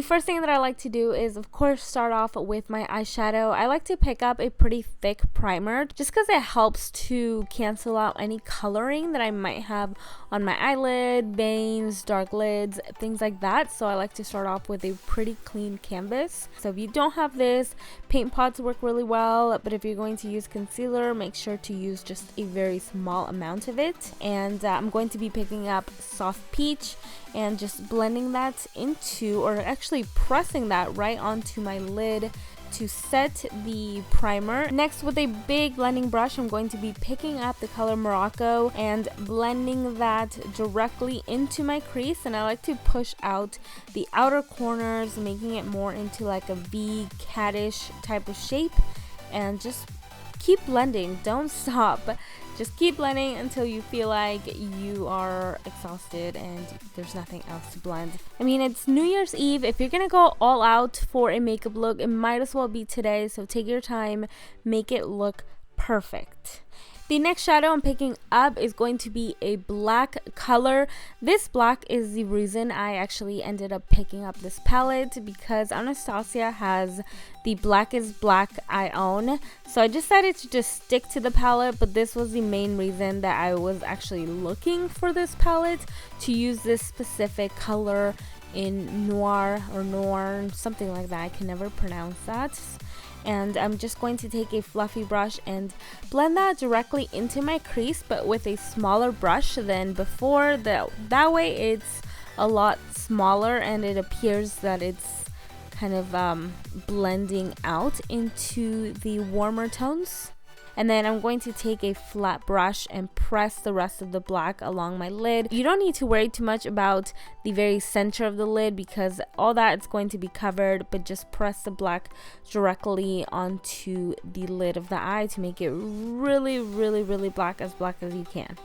first thing that I like to do is, of course, start off with my eyeshadow. I like to pick up a pretty thick primer just because it helps to cancel out any coloring that I might have on my eyelid, veins, dark lids, things like that. So I like to start off with a pretty clean canvas. So if you don't have this, paint pots work really well, but if you're going to use concealer, make sure to use just a very small amount of it. And I'm going to be picking up Soft Peach and just blending that into, or actually pressing that right onto my lid to set the primer. Next, with a big blending brush, I'm going to be picking up the color Morocco and blending that directly into my crease. And I like to push out the outer corners, making it more into like a V cattish type of shape, and just keep blending. Don't stop. Just keep blending until you feel like you are exhausted and there's nothing else to blend. I mean, it's New Year's Eve. If you're gonna go all out for a makeup look, it might as well be today. So take your time, make it look perfect. The next shadow I'm picking up is going to be a black color. This black is the reason I actually ended up picking up this palette, because Anastasia has the blackest black I own. So I decided to just stick to the palette, but this was the main reason that I was actually looking for this palette, to use this specific color in noir or noir, something like that. I can never pronounce that. And I'm just going to take a fluffy brush and blend that directly into my crease, but with a smaller brush than before. That way it's a lot smaller and it appears that it's kind of blending out into the warmer tones. And then I'm going to take a flat brush and press the rest of the black along my lid. You don't need to worry too much about the very center of the lid, because all that is going to be covered, but just press the black directly onto the lid of the eye to make it really, really, really black as you can.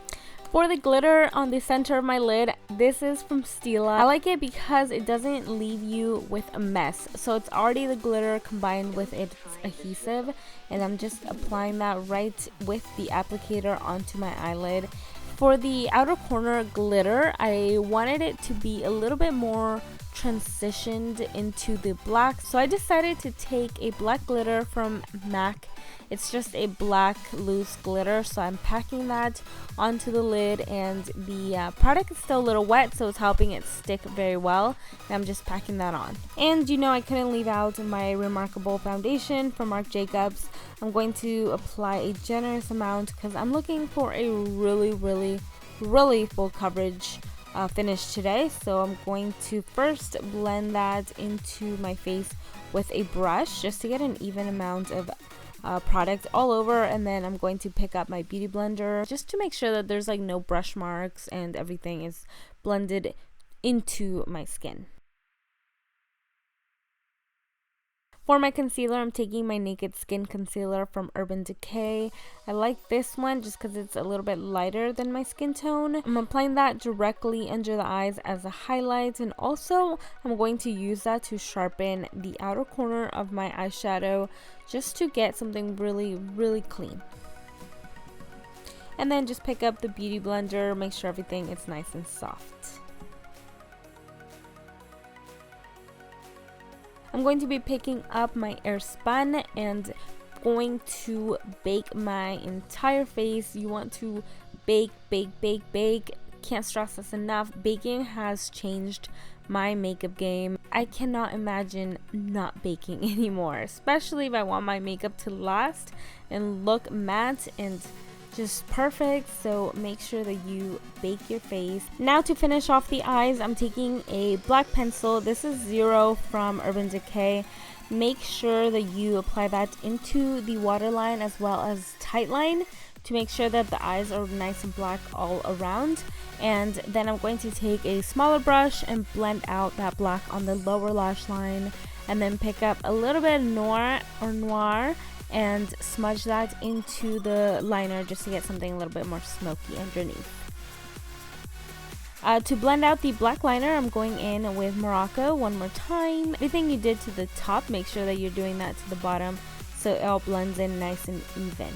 For the glitter on the center of my lid, this is from Stila. I like it because it doesn't leave you with a mess. So it's already the glitter combined with its adhesive, and I'm just applying that right with the applicator onto my eyelid. For the outer corner glitter, I wanted it to be a little bit more transitioned into the black, so I decided to take a black glitter from MAC. It's just a black loose glitter, so I'm packing that onto the lid, and the product is still a little wet, so it's helping it stick very well, and I'm just packing that on. And you know, I couldn't leave out my Remarkable foundation from Marc Jacobs. I'm going to apply a generous amount because I'm looking for a really, really, really full coverage finish today. So I'm going to first blend that into my face with a brush just to get an even amount of product all over, and then I'm going to pick up my beauty blender just to make sure that there's like no brush marks and everything is blended into my skin. For my concealer, I'm taking my Naked Skin concealer from Urban Decay. I like this one just because it's a little bit lighter than my skin tone. I'm applying that directly under the eyes as a highlight, and also I'm going to use that to sharpen the outer corner of my eyeshadow just to get something really, really clean. And then just pick up the beauty blender, make sure everything is nice and soft. I'm going to be picking up my Airspun and going to bake my entire face. You want to bake, bake, bake, bake. Can't stress this enough. Baking has changed my makeup game. I cannot imagine not baking anymore, especially if I want my makeup to last and look matte and just perfect. So make sure that you bake your face. Now to finish off the eyes, I'm taking a black pencil. This is Zero from Urban Decay. Make sure that you apply that into the waterline as well as tightline to make sure that the eyes are nice and black all around. And then I'm going to take a smaller brush and blend out that black on the lower lash line, and then pick up a little bit of noir and smudge that into the liner just to get something a little bit more smoky underneath. To blend out the black liner, I'm going in with Morocco one more time. Everything you did to the top, make sure that you're doing that to the bottom so it all blends in nice and even.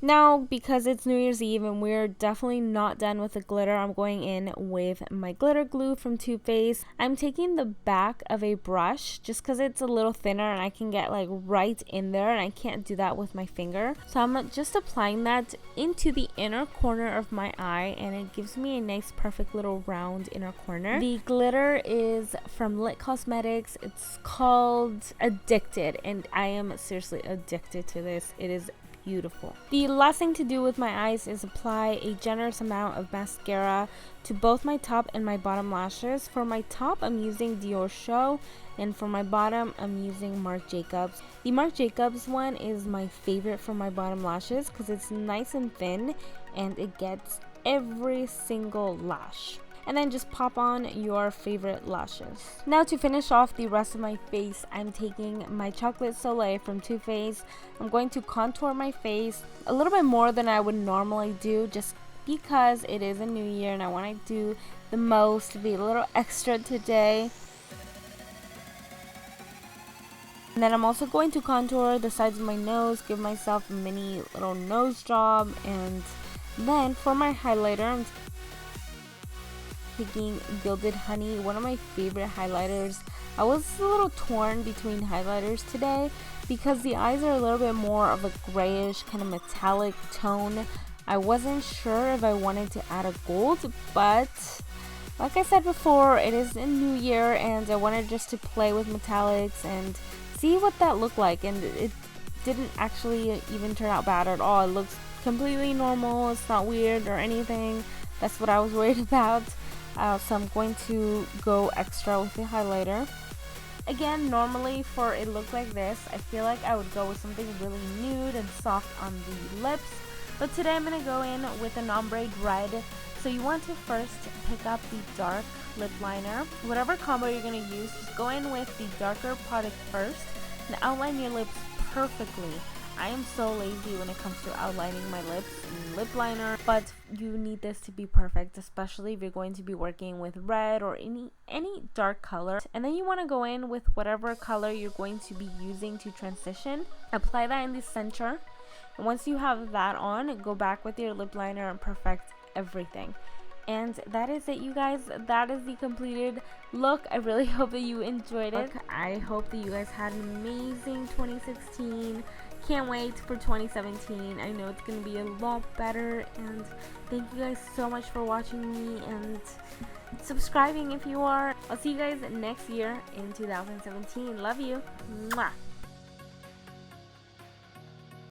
Now, because it's New Year's Eve and we're definitely not done with the glitter, I'm going in with my glitter glue from Too Faced. I'm taking the back of a brush just because it's a little thinner and I can get like right in there, and I can't do that with my finger. So I'm just applying that into the inner corner of my eye, and it gives me a nice perfect little round inner corner. The glitter is from Lit Cosmetics. It's called Addicted, and I am seriously addicted to this. It is beautiful. The last thing to do with my eyes is apply a generous amount of mascara to both my top and my bottom lashes. For my top, I'm using Dior Show, and for my bottom, I'm using Marc Jacobs. The Marc Jacobs one is my favorite for my bottom lashes because it's nice and thin and it gets every single lash. And then just pop on your favorite lashes. Now to finish off the rest of my face, I'm taking my Chocolate Soleil from Too Faced. I'm going to contour my face a little bit more than I would normally do, just because it is a new year and I want to do the most, be a little extra today. And then I'm also going to contour the sides of my nose, give myself a mini little nose job. And then for my highlighter, I'm taking Gilded Honey, one of my favorite highlighters. I was a little torn between highlighters today because the eyes are a little bit more of a grayish kind of metallic tone. I wasn't sure if I wanted to add a gold, but like I said before, it is a new year and I wanted just to play with metallics and see what that looked like, and it didn't actually even turn out bad at all. It looks completely normal. It's not weird or anything. That's what I was worried about. So I'm going to go extra with the highlighter. Again, normally for a look like this, I feel like I would go with something really nude and soft on the lips. But today I'm going to go in with an ombre red. So you want to first pick up the dark lip liner. Whatever combo you're going to use, just go in with the darker product first and outline your lips perfectly. I am so lazy when it comes to outlining my lips and lip liner, but you need this to be perfect, especially if you're going to be working with red or any dark color. And then you want to go in with whatever color you're going to be using to transition. Apply that in the center. And once you have that on, go back with your lip liner and perfect everything. And that is it, you guys. That is the completed look. I really hope that you enjoyed it. I hope that you guys had an amazing 2016. Can't wait for 2017. I know it's going to be a lot better. And thank you guys so much for watching me and subscribing if you are. I'll see you guys next year in 2017. Love you. Mwah.